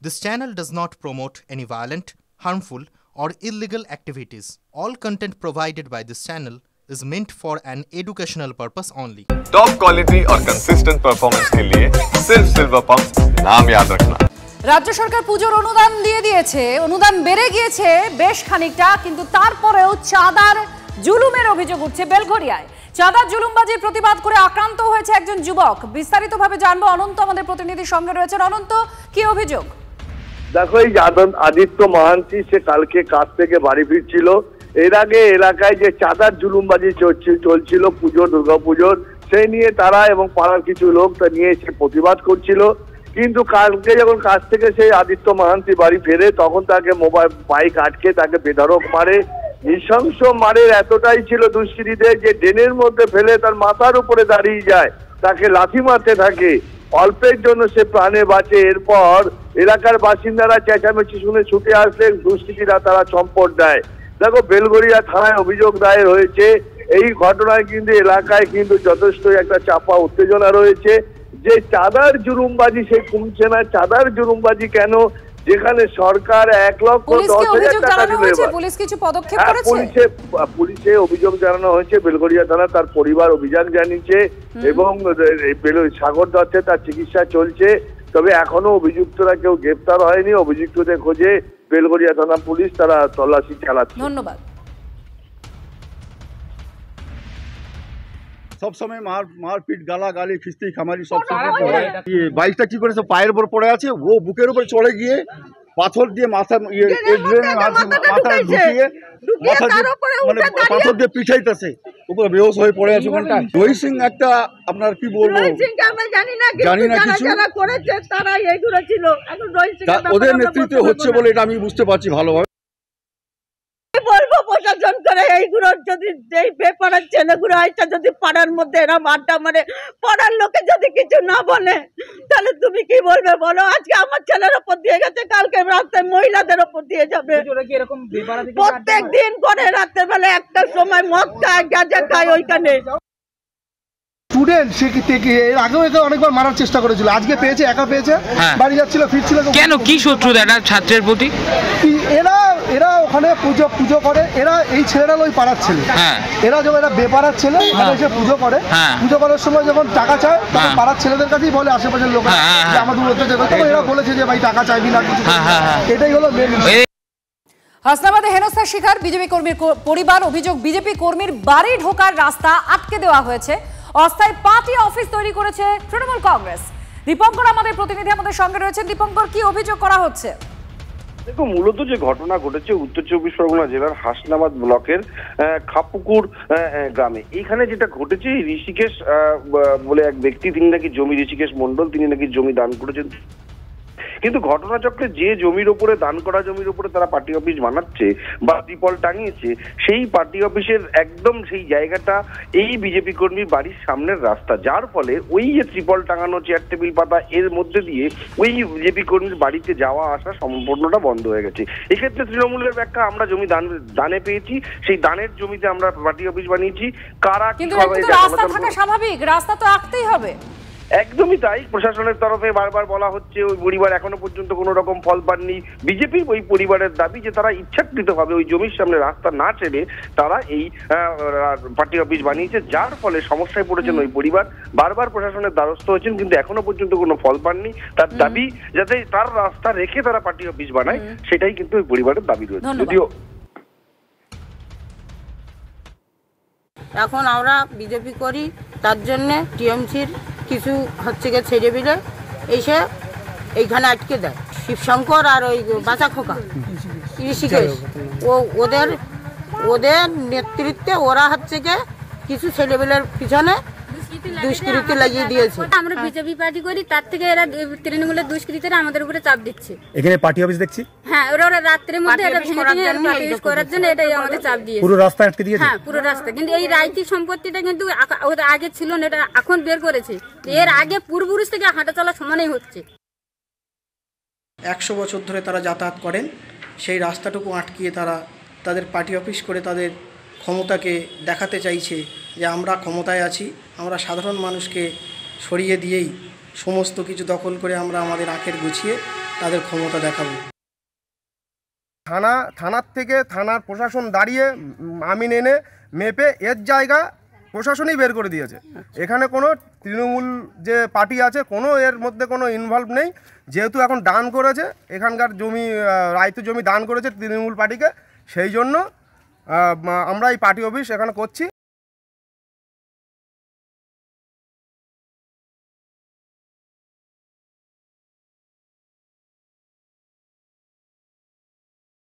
This channel does not promote any violent, harmful, or illegal activities. All content provided by this channel is meant for an educational purpose only. Top quality और consistent performance के लिए सिर्फ silver pump नाम याद रखना। রাজ্য সরকার পুজোর অনুদান দিয়ে দিয়েছে, অনুদান বেড়ে গিয়েছে বেশ খানিকটা, কিন্তু তারপরেও চাঁদার জুলুমের অভিযোগ উঠছে বেলঘরিয়ায়। চাঁদার জুলুমবাজির প্রতিবাদ করে আক্রান্ত হয়েছে একজন যুবক। বিস্তারিতভাবে জানবো, অনন্ত আমাদের প্রতিনিধির সঙ্গে রয়েছেন। অনন্ত, কি অভিযোগ? দেখো, এই আদিত্য মহান্তি সে কালকে কাজ থেকে বাড়ি ফিরছিল। এর আগে এলাকায় যে চাঁদার জুলুমবাজি চলছিল দুর্গাপুজোর, সেই নিয়ে তারা এবং পাড়ার কিছু লোক তা নিয়ে এসে প্রতিবাদ করছিল। কিন্তু কালকে যখন কাজ থেকে সেই আদিত্য মহান্তি বাড়ি ফেরে, তখন তাকে বাইক আটকে তাকে বেধড়ক মারে। নৃশংস মারের এতটাই ছিল দুষ্কৃতীদের যে ড্রেনের মধ্যে ফেলে তার মাথার উপরে দাঁড়িয়ে যায়, তাকে লাথি মারতে থাকে। অল্পের জন্য সে প্রাণে বাঁচে। এরপর এলাকার বাসিন্দারা চেঁচামেচি শুনে ছুটে আসলে দুষ্কৃতীরা তারা চম্পট দেয়। দেখো, বেলঘরিয়া থানায় অভিযোগ দায়ের হয়েছে। এই ঘটনায় কিন্তু এলাকায় কিন্তু যথেষ্ট একটা চাপা উত্তেজনা রয়েছে যে চাঁদার জুলুমবাজি সে কমছে না। চাঁদার জুলুমবাজি কেন, যেখানে সরকার 1,10,000 টাকা দিল। পুলিশে অভিযোগ জানানো হয়েছে। বেলঘরিয়া থানা তার পরিবার অভিযান জানিয়েছে এবং সাগর দত্তে তার চিকিৎসা চলছে। তবে এখনো অভিযুক্তরা কেউ গ্রেপ্তার হয়নি। অভিযুক্তদের খোঁজে বেলঘরিয়া থানা পুলিশ তারা তল্লাশি চালাচ্ছে। ধন্যবাদ। সব সময় মারপিট, গালাগালি, খিস্তি খামারি সব বাইকটা কি করেছে, পায়ের উপর পড়ে আছে, ও বুকের উপর চড়ে গিয়ে পাথর দিয়ে মাথা মাথা ঢুকিয়ে মানে পাথর দিয়ে পিঠাইতেছে, উপরে বেহোশ হয়ে পড়ে আছে। ওখানটা জয় সিং একটা আপনার কি বলবো জানি না কিছু, ওদের নেতৃত্বে হচ্ছে বলে এটা আমি বুঝতে পারছি ভালোভাবে। বলবো প্রশাসন করে এইগুলো যদি এই পেপারের ছেলেগুলো আইসা যদি পাড়ার মধ্যে এরা আড্ডা মারে, পাড়ার লোকে যদি কিছু না বলে, তাহলে তুমি কি বলবে বলো? আজকে আমার ছেলের ওপর দিয়ে গেছে, কালকে রাস্তায় মহিলাদের ওপর দিয়ে যাবে। প্রত্যেক দিন করে রাতের বেলা একটার সময় মদ খায়, গাঁজা খায় ওইখানে। স্টুডেন্ট সে এর আগেও একে অনেকবার মারার চেষ্টা করেছিল, আজকে পেয়েছে, একা পেয়েছে, বাড়ি যাচ্ছিল, ফিরছিল। কেন, কি শত্রুতা এটা ছাত্রের প্রতি? এরা ওখানে পুজো করে, এরা এই ছেলেরা ওই পাড়ার ছেলে, এরা যখন এরা বেপাড়ার ছেলে এসে পুজো করে, পুজো করার সময় যখন টাকা চায় তখন পাড়ার ছেলেদের কাছেই বলে আশেপাশের লোক আমাদের অত্যাচার করে, তখন এরা বলেছে যে ভাই টাকা চাইবি না কিছু। এটাই হলো মেন। হাসনাবাদে হেনস্থার শিকার বিজেপি কর্মীর পরিবার। অভিযোগ, বিজেপি কর্মীর বাড়ি ঢোকার রাস্তা আটকে দেওয়া হয়েছে। অস্থায়ী পার্টি অফিস তৈরি করেছে তৃণমূল কংগ্রেস। দীপঙ্কর আমাদের প্রতিনিধি আমাদের সঙ্গে রয়েছেন। দীপঙ্কর, কি অভিযোগ করা হচ্ছে? দেখো, মূলত যে ঘটনা ঘটেছে উত্তর চব্বিশ পরগনা জেলার হাসনাবাদ ব্লকের খাপুকুর গ্রামে। এইখানে যেটা ঘটেছে, ঋষিকেশ বলে এক ব্যক্তি, তিনি নাকি জমি, ঋষিকেশ মন্ডল, তিনি নাকি জমি দান করেছেন। কিন্তু ঘটনাচক্রে যে জমির উপরে, দান করা জমির উপরে তারা পার্টি অফিস বানাচ্ছে বা ত্রিপল টাঙিয়েছে, সেই পার্টি অফিসের একদম সেই জায়গাটা এই বিজেপি কর্মীর বাড়ির সামনের রাস্তা, যার ফলে ওই যে ত্রিপল টাঙানো, চেয়ার টেবিল পাতা, এর মধ্যে দিয়ে ওই বিজেপি কর্মীর বাড়িতে যাওয়া আসা সম্পূর্ণটা বন্ধ হয়ে গেছে। এক্ষেত্রে তৃণমূলের ব্যাখ্যা, আমরা জমি দানে পেয়েছি, সেই দানের জমিতে আমরা পার্টি অফিস বানিয়েছি। কারা রাস্তা থাকা স্বাভাবিক, রাস্তা তো আঁকতেই হবে। একদমই তাই। প্রশাসনের তরফে বারবার বলা হচ্ছে, ওই পরিবার এখনো পর্যন্ত কোনো রকম ফল পাননি। বিজেপির ওই পরিবারের দাবি যে তারা ইচ্ছাকৃতভাবে ওই জমির সামনে রাস্তা না ছেড়ে তারা এই পার্টি অফিস বানিয়েছে, যার ফলে সমস্যায় পড়েছেন ওই পরিবার। বারবার প্রশাসনের দ্বারস্থ হয়েছেন, কিন্তু এখনো পর্যন্ত কোনো ফল পাননি। তার দাবি যাতে তার রাস্তা রেখে তারা পার্টি অফিস বানায়, সেটাই কিন্তু ওই পরিবারের দাবি রয়েছে। যদিও এখন আমরা বিজেপি করি, তার জন্যে টিএমসির কিছু হচ্ছে গিয়ে ছেড়ে বিলে এসে এইখানে আটকে দেয়। শিবশঙ্কর আর ওই বাঁচা খোকা, ঋষিকেশ, ওদের নেতৃত্বে ওরা হচ্ছে গিয়ে কিছু ছেলেবেলের পিছনে দুষ্কৃতি লাগিয়ে দিয়েছে। আমরা বিজেপি পার্টি করি, তার থেকে এরা তৃণমূলের দুষ্কৃতীরা আমাদের উপরে চাপ দিচ্ছে। এখানে পার্টি অফিস দেখছি, হ্যাঁ, ওরা রাত্রের মধ্যে এটা ভেঙে করার জন্য এটাই আমাদের চাপ দিয়েছে। পুরো রাস্তা আটকে দিয়েছে। হ্যাঁ, পুরো রাস্তা। কিন্তু এই রাইতি সম্পত্তিটা কিন্তু ওদের আগে ছিল না, এটা এখন বের করেছে। এর আগে পূর্বপুরুষ থেকে হাঁটা চলা সমানই হচ্ছে। 100 বছর ধরে তারা যাতায়াত করেন, সেই রাস্তাটুকু আটকিয়ে তারা তাদের পার্টি অফিস করে তাদের ক্ষমতাকে দেখাতে চাইছে যে আমরা ক্ষমতায় আছি, আমরা সাধারণ মানুষকে সরিয়ে দিয়েই সমস্ত কিছু দখল করে আমরা আমাদের আখের গুছিয়ে তাদের ক্ষমতা দেখাবো। থানার থেকে থানার প্রশাসন দাঁড়িয়ে আমিন এনে মেপে এর জায়গা প্রশাসনই বের করে দিয়েছে। এখানে কোনো তৃণমূল যে পার্টি আছে কোনো এর মধ্যে কোনো ইনভলভ নেই। যেহেতু এখন দান করেছে এখানকার জমি, রায়তু জমি দান করেছে তৃণমূল পার্টিকে, সেই জন্য আমরা এই পার্টি অফিস এখানে করছি।